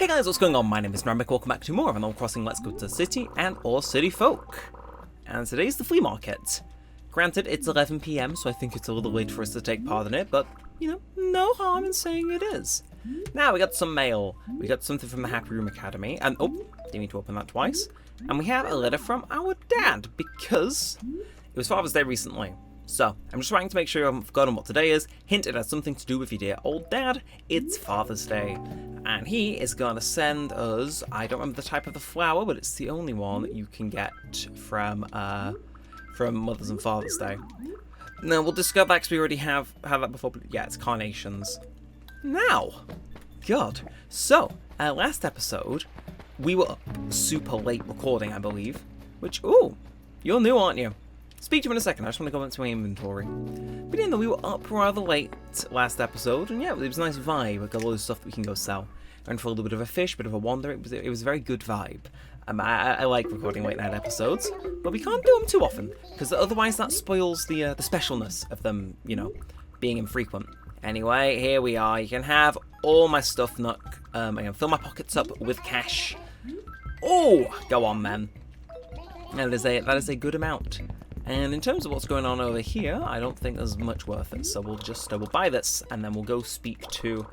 Hey guys, what's going on? My name is Neremik, welcome back to more of Animal Crossing Let's Go to the City and or City Folk. And today's the flea market. Granted, it's 11 PM, so I think it's a little late for us to take part in it, but, you know, no harm in saying it is. Now, we got some mail. We got something from the Happy Room Academy, and, oh, didn't need to open that twice. And we have a letter from our dad, because it was Father's Day recently. So, I'm just writing to make sure I haven't forgotten what today is. Hint, it has something to do with your dear old dad. It's Father's Day. And he is going to send us, I don't remember the type of the flower, but it's the only one that you can get from Mother's and Father's Day. Now, we'll discover that because we already have had that before, but yeah, it's carnations. Now, God. So, last episode, we were up super late recording, I believe. Which, ooh, you're new, aren't you? Speak to you in a second, I just want to go into my inventory. But yeah, no, we were up rather late last episode, and yeah, it was a nice vibe. We got a lot of stuff that we can go sell. Went for a little bit of a fish, bit of a wander. It was a very good vibe. I like recording late night episodes, but we can't do them too often, because otherwise that spoils the specialness of them, you know, being infrequent. Anyway, here we are. You can have all my stuff, Nook. I can fill my pockets up with cash. Oh, go on, then. That is a good amount. And in terms of what's going on over here, I don't think there's much worth it. So we'll buy this, and then we'll go speak to...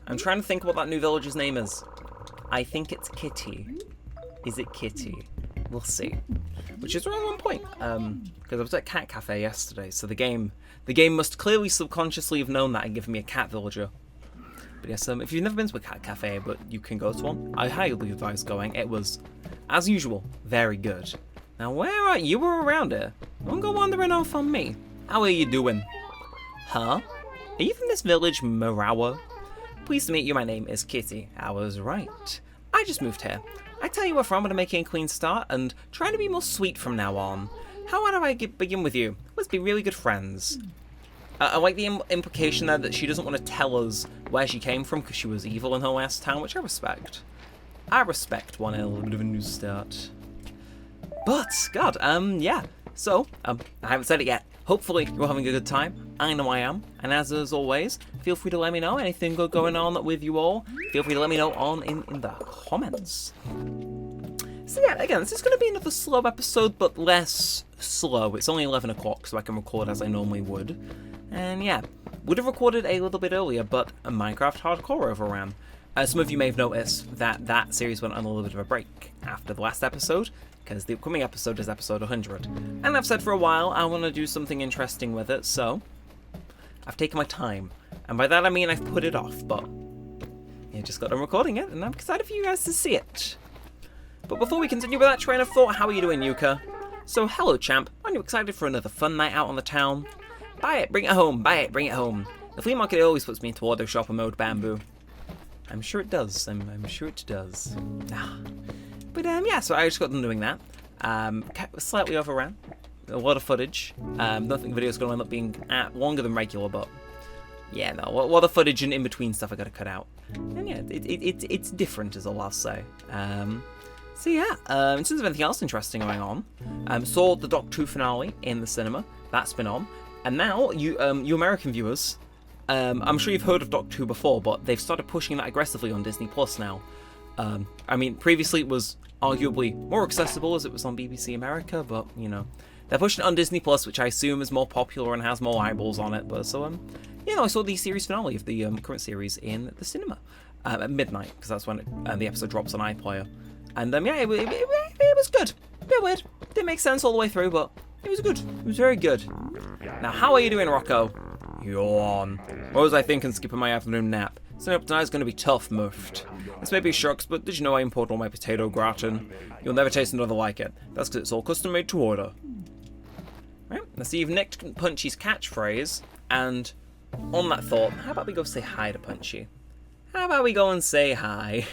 I'm trying to think what that new village's name is. I think it's Kitty. Is it Kitty? We'll see. Which is around one point, because I was at Cat Cafe yesterday, so the game must clearly subconsciously have known that and given me a cat villager. But yes, if you've never been to a Cat Cafe, but you can go to one, I highly advise going. It was, as usual, very good. Now, where are you? You were around here. Don't go wandering off on me. How are you doing? Huh? Are you from this village, Marawa? Pleased to meet you, my name is Kitty. I was right. I just moved here. I tell you where from, I'm making a clean start and trying to be more sweet from now on. How do I begin with you? Let's be really good friends. I like the implication there that she doesn't want to tell us where she came from because she was evil in her last town, which I respect. I respect wanting a little bit of a new start. But, God, yeah. So, I haven't said it yet. Hopefully, you're having a good time. I know I am. And as always, feel free to let me know anything good going on with you all. Feel free to let me know in the comments. So yeah, again, this is going to be another slow episode, but less slow. It's only 11 o'clock, so I can record as I normally would. And yeah, would have recorded a little bit earlier, but a Minecraft Hardcore overran. Some of you may have noticed that series went on a little bit of a break after the last episode, because the upcoming episode is episode 100. And I've said for a while I want to do something interesting with it, so I've taken my time. And by that I mean I've put it off, but I just got done recording it, and I'm excited for you guys to see it. But before we continue with that train of thought, how are you doing, Yuka? So, hello, champ. Aren't you excited for another fun night out on the town? Buy it, bring it home, buy it, bring it home. The flea market always puts me into auto shopper mode, Bamboo. I'm sure it does. I'm sure it does. But yeah, so I just got done doing that. Slightly overran. A lot of footage. Don't think the video's going to end up being longer than regular, but yeah, no, a lot of footage and in between stuff I got to cut out. And yeah, it's different, is all I'll say. So yeah, in terms of anything else interesting going on, saw the Doctor Who finale in the cinema. That's been on, and now you American viewers. I'm sure you've heard of Doctor Who before, but they've started pushing that aggressively on Disney Plus now. I mean, previously it was arguably more accessible as it was on BBC America, but, you know, they're pushing it on Disney Plus, which I assume is more popular and has more eyeballs on it, but so, you know, I saw the series finale of the current series in the cinema at midnight, because that's when the episode drops on iPlayer. And, yeah, it was good. A bit weird. Didn't make sense all the way through, but it was good. It was very good. Now, how are you doing, Rocco? Yawn. What was I thinking skipping my afternoon nap? Staying up tonight's gonna be tough, muffed. This may be shucks, but did you know I import all my potato gratin? You'll never taste another like it. That's because it's all custom made to order. Right, now see, you've nicked Punchy's catchphrase, and on that thought, how about we go say hi to Punchy? How about we go and say hi?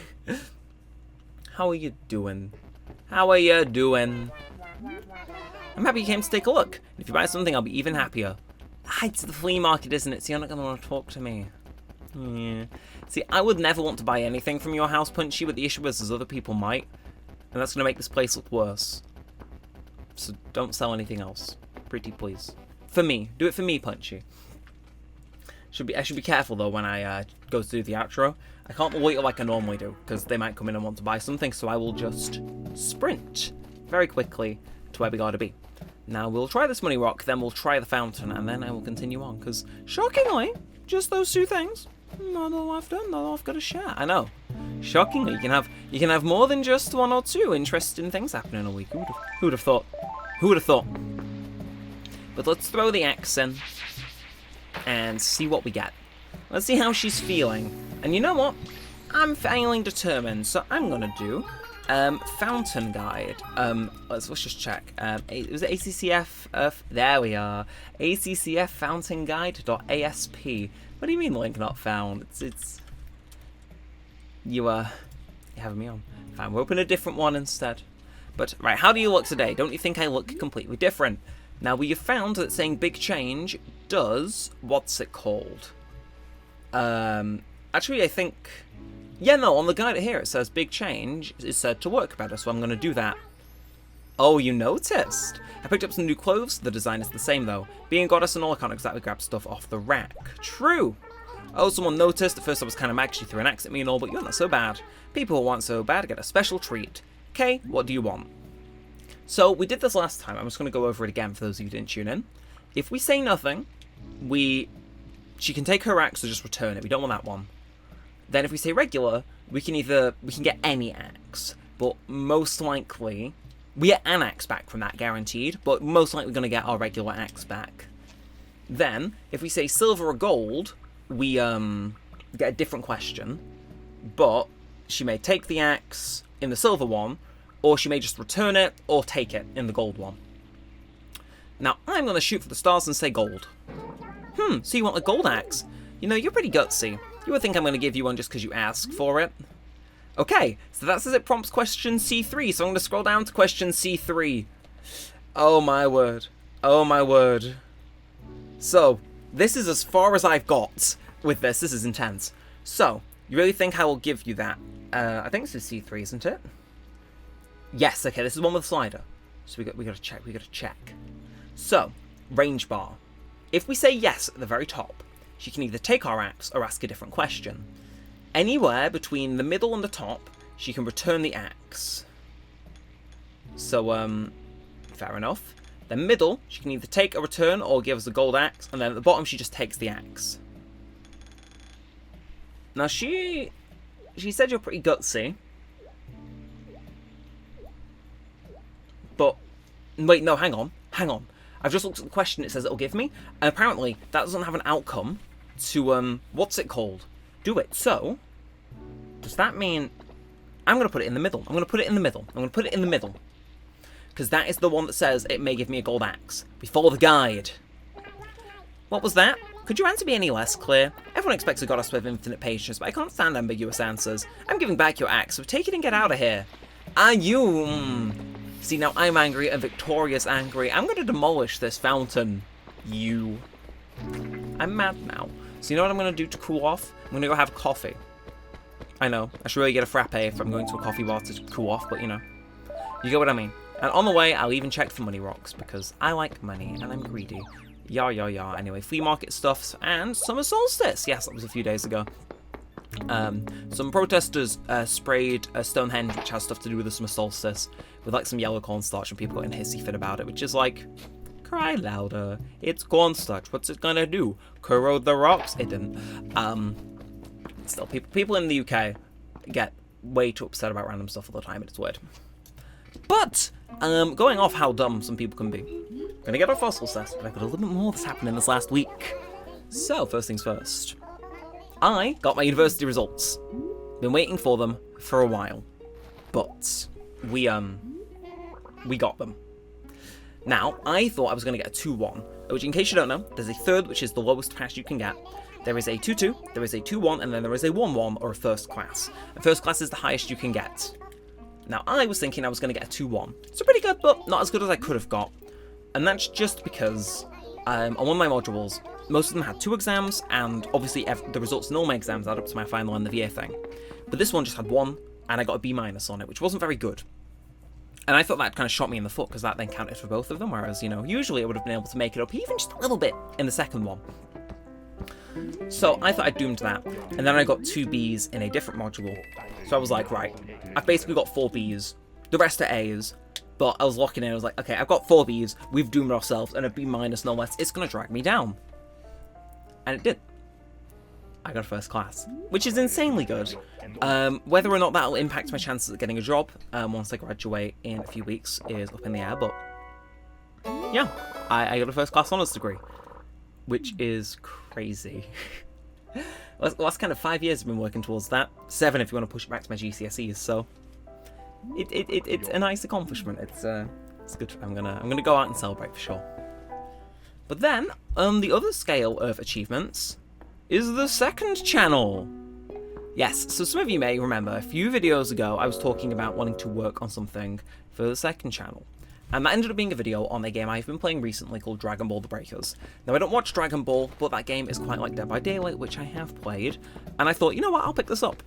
How are you doing? How are you doing? I'm happy you came to take a look. And if you buy something, I'll be even happier. It's the flea market, isn't it? So you're not going to want to talk to me. Yeah. See, I would never want to buy anything from your house, Punchy, but the issue is other people might. And that's going to make this place look worse. So don't sell anything else. Pretty please. For me. Do it for me, Punchy. I should be careful, though, when I go to do the outro. I can't loiter like I normally do, because they might come in and want to buy something, so I will just sprint very quickly to where we gotta be. Now, we'll try this money rock, then we'll try the fountain, and then I will continue on, because, shockingly, just those 2 things, not all I've done, not all I've got to share. I know. Shockingly, you can have more than just 1 or 2 interesting things happening in a week. Who'd have thought? Who would have thought? But let's throw the axe in and see what we get. Let's see how she's feeling. And you know what? I'm feeling determined, so I'm gonna do fountain guide. Let's just check. Was it ACCF? There we are. ACCF fountain guide.asp. What do you mean link not found? It's you're having me on. Fine, we'll open a different one instead. But right, how do you look today? Don't you think I look completely different? Now we have found that saying big change does what's it called? Actually I think on the guide here it says big change is said to work better, so I'm gonna do that. Oh, you noticed? I picked up some new clothes. The design is the same though. Being a goddess and all, I can't exactly grab stuff off the rack. True. Oh, someone noticed. At first I was kind of mad 'cause she threw an axe at me and all, but you're not so bad. People who want so bad get a special treat. Okay, what do you want? So, we did this last time. I'm just going to go over it again for those of you who didn't tune in. If we say nothing, she can take her axe or just return it. We don't want that one. Then if we say regular, we can get any axe. But most likely, we get an axe back from that, guaranteed. But most likely we're going to get our regular axe back. Then, if we say silver or gold, we get a different question. But she may take the axe in the silver one, or she may just return it or take it in the gold one. Now, I'm going to shoot for the stars and say gold. So you want a gold axe? You know, you're pretty gutsy. You would think I'm going to give you one just because you asked for it. Okay, so that says it prompts question C3, so I'm going to scroll down to question C3. Oh my word. Oh my word. So, this is as far as I've got with this. This is intense. So, you really think I will give you that? I think this is C3, isn't it? Yes, okay, this is one with a slider. So we gotta check. So, range bar. If we say yes at the very top, she can either take our axe or ask a different question. Anywhere between the middle and the top, she can return the axe. So, fair enough. Then middle, she can either take a return or give us a gold axe, and then at the bottom she just takes the axe. Now she said you're pretty gutsy. But, wait, no, hang on. I've just looked at the question it says it'll give me, and apparently that doesn't have an outcome to, what's it called? Do it. So, does that mean I'm going to put it in the middle? I'm going to put it in the middle. Because that is the one that says it may give me a gold axe. Before the guide. What was that? Could your answer be any less clear? Everyone expects a goddess with infinite patience, but I can't stand ambiguous answers. I'm giving back your axe, so take it and get out of here. Are you... See, now I'm angry and Victoria's angry. I'm going to demolish this fountain. You. I'm mad now. So you know what I'm going to do to cool off? I'm going to go have coffee. I know, I should really get a frappe if I'm going to a coffee bar to cool off, but you know. You get what I mean. And on the way, I'll even check for money rocks, because I like money and I'm greedy. Yeah. Anyway, flea market stuffs and summer solstice. Yes, that was a few days ago. Some protesters sprayed Stonehenge, which has stuff to do with the summer solstice, with like some yellow cornstarch, and people got in a hissy fit about it, which is like, cry louder. It's cornstarch. What's it gonna do? Corrode the rocks? It didn't. Still, people in the UK get way too upset about random stuff all the time, and it's weird. But going off how dumb some people can be, gonna get our fossil test, but I've got a little bit more that's happened in this last week. So first things first. I got my university results. Been waiting for them for a while, but we got them. Now, I thought I was going to get a 2-1, which, in case you don't know, there's a third, which is the lowest pass you can get. There is a 2-2, there is a 2-1, and then there is a 1-1, or a first class. And first class is the highest you can get. Now, I was thinking I was going to get a 2-1. So pretty good, but not as good as I could have got. And that's just because, on one of my modules, most of them had 2 exams, and obviously the results in all my exams add up to my final end of year thing. But this one just had 1, and I got a B- on it, which wasn't very good. And I thought that kind of shot me in the foot, because that then counted for both of them, whereas, you know, usually I would have been able to make it up even just a little bit in the second one. So I thought I'd doomed that, and then I got 2 Bs in a different module. So I was like, right, I've basically got 4 Bs, the rest are As, but I was locking in, I was like, okay, I've got 4 Bs, we've doomed ourselves, and a B- no less, it's going to drag me down. And it did. I got a first class, which is insanely good. Whether or not that'll impact my chances of getting a job once I graduate in a few weeks is up in the air, but yeah, I got a first class honours degree, which is crazy. Last kind of 5 years I've been working towards that. 7 if you want to push it back to my GCSEs, so it's a nice accomplishment. It's good. I'm gonna go out and celebrate for sure. But then, the other scale of achievements is the second channel. Yes, so some of you may remember a few videos ago I was talking about wanting to work on something for the second channel. And that ended up being a video on a game I've been playing recently called Dragon Ball The Breakers. Now, I don't watch Dragon Ball, but that game is quite like Dead by Daylight, which I have played. And I thought, you know what, I'll pick this up.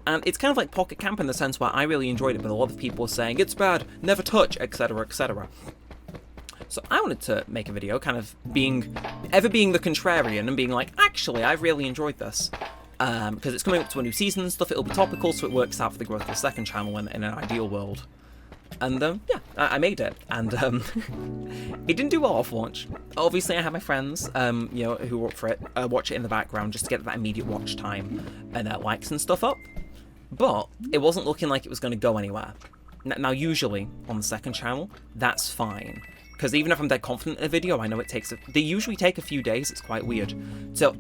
And it's kind of like Pocket Camp in the sense where I really enjoyed it, but a lot of people were saying, it's bad, never touch, etc, etc. So I wanted to make a video kind of being the contrarian and being like, actually, I've really enjoyed this. Because it's coming up to a new season and stuff, it'll be topical, so it works out for the growth of the second channel in an ideal world. And yeah, I made it, and it didn't do well off launch. Obviously, I had my friends, you know, who were up for it, watch it in the background just to get that immediate watch time and likes and stuff up. But it wasn't looking like it was going to go anywhere. Now, usually on the second channel, that's fine. Because even if I'm dead confident in a video, I know it takes... They usually take a few days, it's quite weird. So,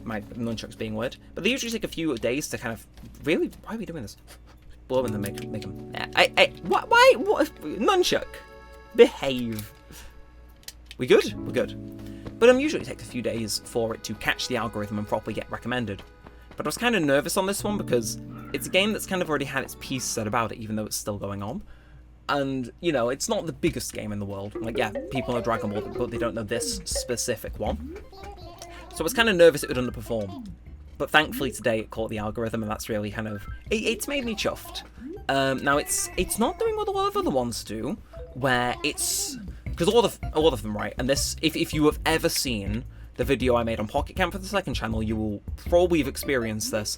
my nunchuck's being weird. But they usually take a few days to kind of... Really? Why are we doing this? Blow in them, make them... What? Why? What? Nunchuck? Behave. We good? We're good. But usually it takes a few days for it to catch the algorithm and properly get recommended. But I was kind of nervous on this one because it's a game that's kind of already had its piece said about it, even though it's still going on. And, you know, it's not the biggest game in the world. Like, yeah, people know Dragon Ball, but they don't know this specific one. So I was kind of nervous it would underperform. But thankfully today it caught the algorithm, and that's really kind of... It's made me chuffed. Now, it's not doing what a lot of other ones do, where it's... Because a lot of them, right? And this, if you have ever seen the video I made on Pocket Camp for the second channel, you will probably have experienced this.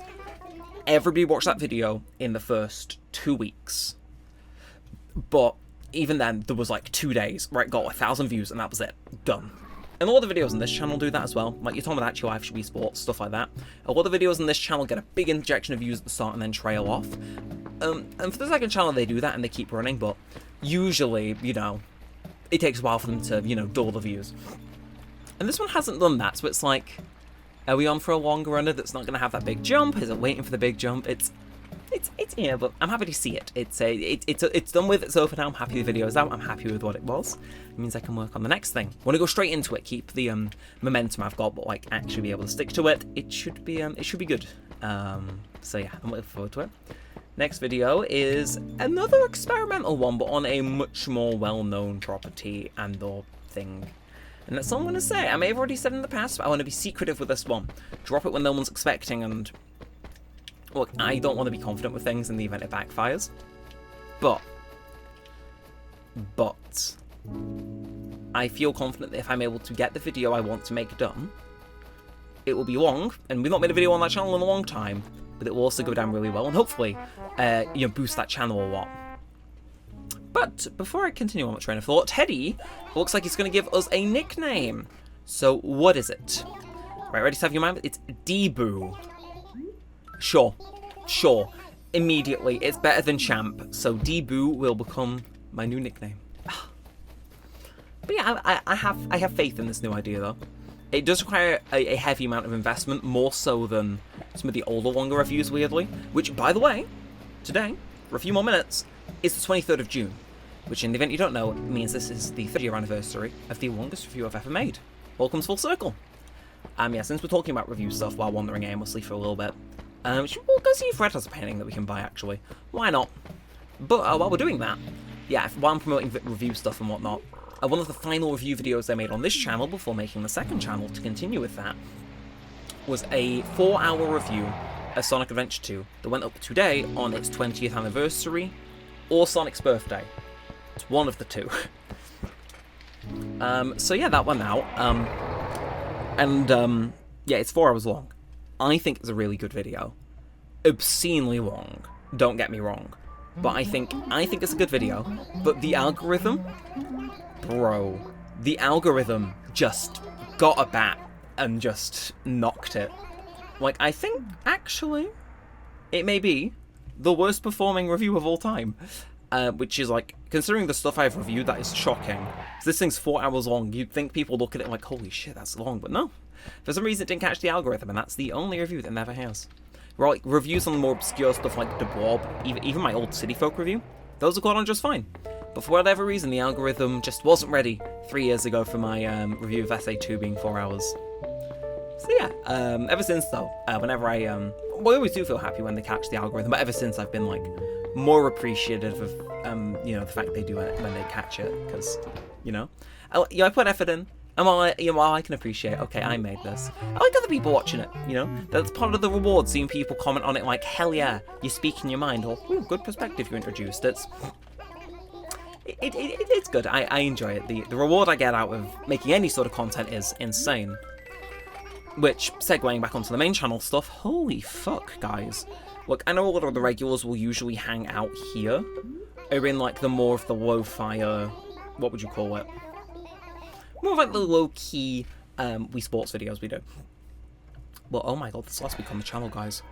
Everybody watched that video in the first 2 weeks. But even then, there was like 2 days, right? Got 1,000 views, and that was it. Done. And a lot of the videos on this channel do that as well. Like your Tomodachi Life should be sports, stuff like that. A lot of the videos on this channel get a big injection of views at the start and then trail off. And for the second channel, they do that and they keep running, but usually, you know, it takes a while for them to, you know, double the views. And this one hasn't done that, so it's like, are we on for a longer runner that's not going to have that big jump? Is it waiting for the big jump? It's yeah, but I'm happy to see it. It's done with. It's over now. I'm happy the video is out. I'm happy with what it was. It means I can work on the next thing. Want to go straight into it. Keep the momentum I've got, but like actually be able to stick to it. It should be good. So yeah, I'm looking forward to it. Next video is another experimental one, but on a much more well-known property and/or thing. And that's all I'm going to say. I may have already said in the past, but I want to be secretive with this one. Drop it when no one's expecting, and look, I don't want to be confident with things in the event it backfires. But I feel confident that if I'm able to get the video I want to make done, it will be long, and we've not made a video on that channel in a long time, but it will also go down really well, and hopefully, you know, boost that channel a lot. But before I continue on my train of thought, Teddy looks like he's going to give us a nickname. So what is it? Right, ready to have your mind? It's Debu. Sure. Immediately, it's better than Champ, so Debu will become my new nickname. But yeah, I have faith in this new idea though. It does require a heavy amount of investment, more so than some of the older, longer reviews, weirdly. Which, by the way, today, for a few more minutes, is the 23rd of June. Which, in the event you don't know, means this is the 3rd-year anniversary of the longest review I've ever made. All comes full circle. Yeah, since we're talking about review stuff while wandering aimlessly for a little bit, we'll go see if Red has a painting that we can buy, actually. Why not? But while we're doing that, yeah, while I'm promoting review stuff and whatnot, one of the final review videos I made on this channel before making the second channel to continue with that was a 4-hour review of Sonic Adventure 2 that went up today on its 20th anniversary or Sonic's birthday. It's one of the two. So yeah, that went out. Yeah, it's 4 hours long. I think it's a really good video. Obscenely long, don't get me wrong. But I think it's a good video. But the algorithm, bro, the algorithm just got a bat and just knocked it. Like, I think, actually, it may be the worst performing review of all time. Which is, like, considering the stuff I've reviewed, that is shocking. So this thing's 4 hours long. You'd think people look at it like, holy shit, that's long. But no. For some reason, it didn't catch the algorithm, and that's the only review that never has. Like, reviews on more obscure stuff like The Blob, even my old City Folk review, those have gone on just fine. But for whatever reason, the algorithm just wasn't ready 3 years ago for my review of SA2 being 4 hours. So yeah, ever since though, whenever I always do feel happy when they catch the algorithm, but ever since I've been like more appreciative of you know, the fact they do it when they catch it, because you know, I put effort in. And while I can appreciate, okay, I made this, I like other people watching it, you know? That's part of the reward, seeing people comment on it like, hell yeah, you're speaking your mind, or, ooh, good perspective you introduced. It's good, I enjoy it. The reward I get out of making any sort of content is insane. Which, segueing back onto the main channel stuff, holy fuck, guys. Look, I know a lot of the regulars will usually hang out here, or in like the more of the low-fire, what would you call it? More like the low-key Wii Sports videos we do. Well, oh my god, this last week on the channel, guys.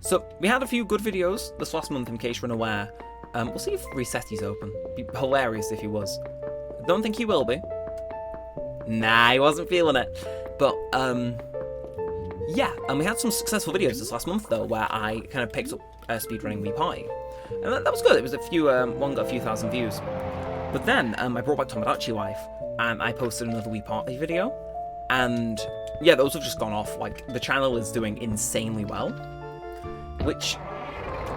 So, we had a few good videos this last month, in case you're unaware. We'll see if Resetti's open. It'd be hilarious if he was. Don't think he will be. Nah, he wasn't feeling it. But, yeah, and we had some successful videos this last month, though, where I kind of picked up speedrunning Wii Party. And that was good. It was a few, one got a few thousand views. But then, I brought back Tomodachi Life, and I posted another Wii Party video, and yeah, those have just gone off. Like, the channel is doing insanely well, which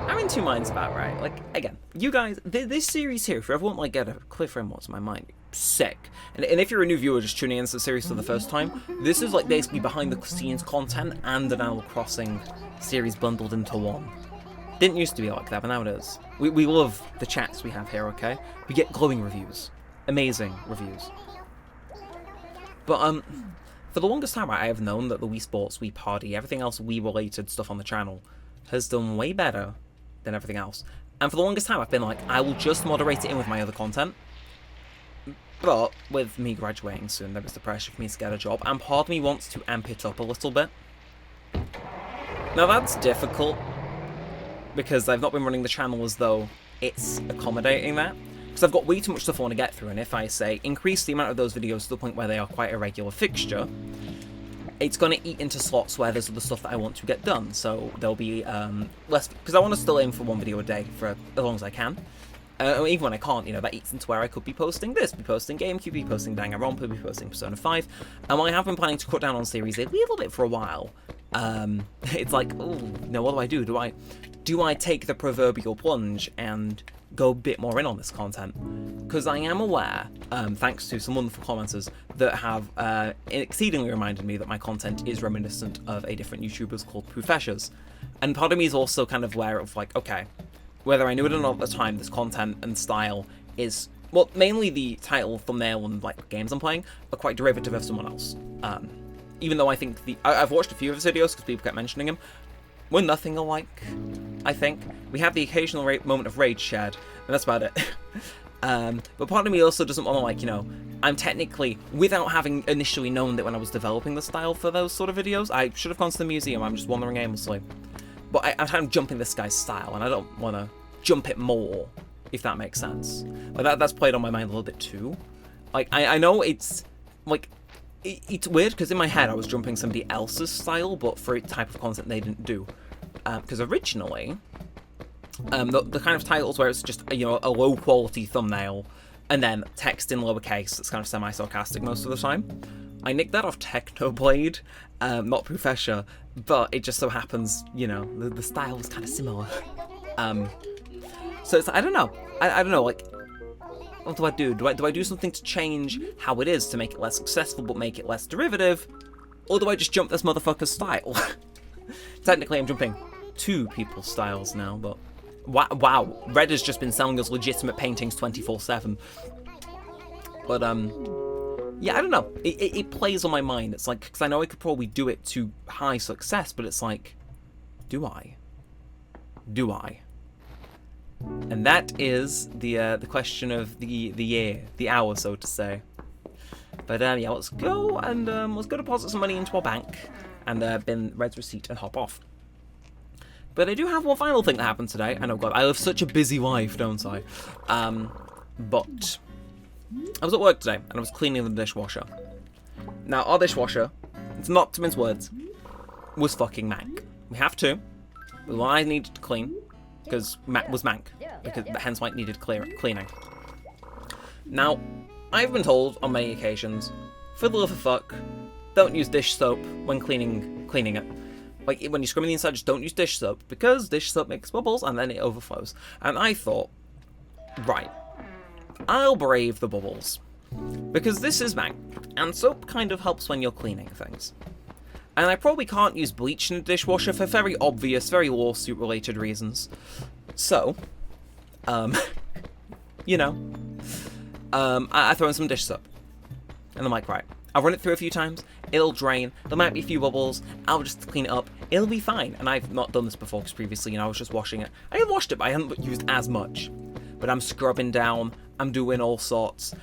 I'm in two minds about, right? Like, again, you guys, this series here, if you ever want, like, get a clear frame what's in my mind, sick. And if you're a new viewer just tuning into the series for the first time, this is, like, basically behind the scenes content and an Animal Crossing series bundled into one. Didn't used to be like that, but now it is. We love the chats we have here, okay? We get glowing reviews. Amazing reviews. But, for the longest time, I have known that the Wii Sports, Wii Party, everything else Wii-related stuff on the channel has done way better than everything else. And for the longest time, I've been like, I will just moderate it in with my other content. But with me graduating soon, there is the pressure for me to get a job, and part of me wants to amp it up a little bit. Now, that's difficult, because I've not been running the channel as though it's accommodating that. Because I've got way too much stuff I want to get through, and if I say increase the amount of those videos to the point where they are quite a regular fixture, it's going to eat into slots where there's other stuff that I want to get done. So there'll be less, because I want to still aim for one video a day for as long as I can. Even when I can't, you know, that eats into where I could be posting this, be posting GameCube, be posting Danganronpa, be posting Persona 5. And while I have been planning to cut down on Series A a little bit for a while, it's like, oh, no, what do? Do I take the proverbial plunge and go a bit more in on this content? Because I am aware, thanks to some wonderful commenters that have exceedingly reminded me that my content is reminiscent of a different YouTubers called Poofeshers. And part of me is also kind of aware of, like, okay, whether I knew it or not at the time, this content and style is, well, mainly the title, thumbnail, and, like, games I'm playing are quite derivative of someone else. Even though I think I've watched a few of his videos because people kept mentioning him. We're nothing alike, I think. We have the occasional moment of rage shared, and that's about it. But part of me also doesn't want to, like, you know, I'm technically, without having initially known that when I was developing the style for those sort of videos, I should have gone to the museum, I'm just wandering aimlessly. But I'm kind of jumping this guy's style, and I don't want to jump it more, if that makes sense. Like, that's played on my mind a little bit too. Like, I know it's, like, it's weird, because in my head I was jumping somebody else's style, but for a type of content they didn't do. Because originally, the kind of titles where it's just, you know, a low-quality thumbnail, and then text in lowercase that's kind of semi-sarcastic most of the time, I nicked that off Technoblade, not Professor, but it just so happens, you know, the style was kind of similar. So it's, I don't know. I don't know, like, what do I do? Do I do something to change how it is to make it less successful but make it less derivative? Or do I just jump this motherfucker's style? Technically, I'm jumping two people's styles now, but wow, Red has just been selling us legitimate paintings 24/7. But yeah, I don't know. It plays on my mind. It's like, because I know I could probably do it to high success, but it's like, do I? Do I? And that is the question of the year, the hour, so to say. But yeah, let's go and let's go deposit some money into our bank and bin Red's receipt and hop off. But I do have one final thing that happened today. I know, God, I live such a busy life, don't I? But I was at work today and I was cleaning the dishwasher. Now, our dishwasher, it's not to mince words, was fucking mank. We have two. The one I needed to clean because was mank, because hence why it needed cleaning. Now, I've been told on many occasions, for the love of fuck, don't use dish soap when cleaning it. Like, when you're scrubbing the inside, just don't use dish soap, because dish soap makes bubbles and then it overflows. And I thought, right, I'll brave the bubbles, because this is mank, and soap kind of helps when you're cleaning things. And I probably can't use bleach in a dishwasher for very obvious, very lawsuit-related reasons. So, you know, I throw in some dish soap. And I'm like, right, I'll run it through a few times, it'll drain, there might be a few bubbles, I'll just clean it up, it'll be fine. And I've not done this before, because previously, you know, I was just washing it. I had washed it, but I hadn't used as much. But I'm scrubbing down, I'm doing all sorts.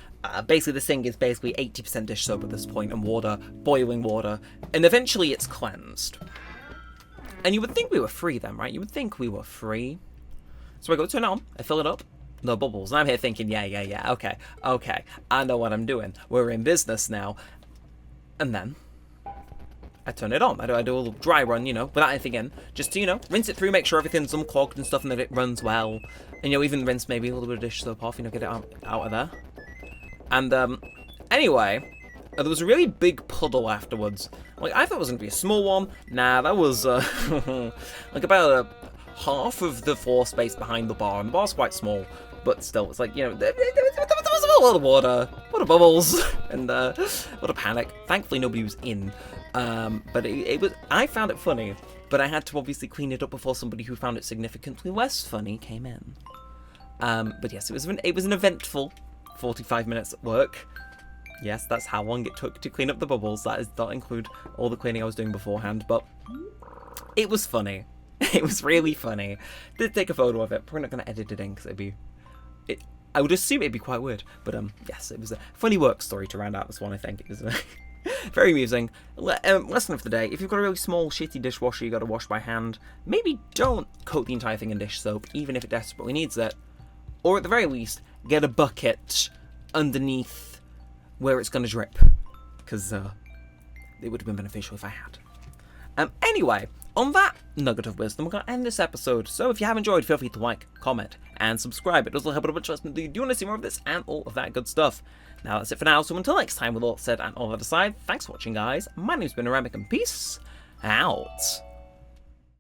Basically, this thing is basically 80% dish soap at this point, and water, boiling water, and eventually it's cleansed. And you would think we were free then, right? You would think we were free. So I go turn it on, I fill it up, no bubbles. And I'm here thinking, yeah, okay, I know what I'm doing. We're in business now. And then I turn it on. I do a little dry run, you know, without anything in. Just to, you know, rinse it through, make sure everything's unclogged and stuff and that it runs well. And, you know, even rinse maybe a little bit of dish soap off, you know, get it out of there. And, anyway, there was a really big puddle afterwards. Like, I thought it was going to be a small one. Nah, that was, like about half of the floor space behind the bar. And the bar's quite small, but still, it's like, you know, there was a lot of water, a lot of bubbles, and a lot of panic. Thankfully, nobody was in. But it was, I found it funny, but I had to obviously clean it up before somebody who found it significantly less funny came in. But yes, it was an eventful 45 minutes at work. Yes, that's how long it took to clean up the bubbles. That does not include all the cleaning I was doing beforehand, but it was funny. It was really funny. Did take a photo of it. Probably not going to edit it in because I would assume it'd be quite weird. But yes, it was a funny work story to round out this one, I think. It was very amusing. Lesson of the day, if you've got a really small, shitty dishwasher you got to wash by hand, maybe don't coat the entire thing in dish soap, even if it desperately needs it. Or at the very least, get a bucket underneath where it's going to drip. Because it would have been beneficial if I had. Anyway, on that nugget of wisdom, we're going to end this episode. So if you have enjoyed, feel free to like, comment, and subscribe. It does help out a bunch of us. Do you want to see more of this and all of that good stuff? Now that's it for now. So until next time, with all said and all that aside, thanks for watching, guys. My name's been Neremik, and peace out.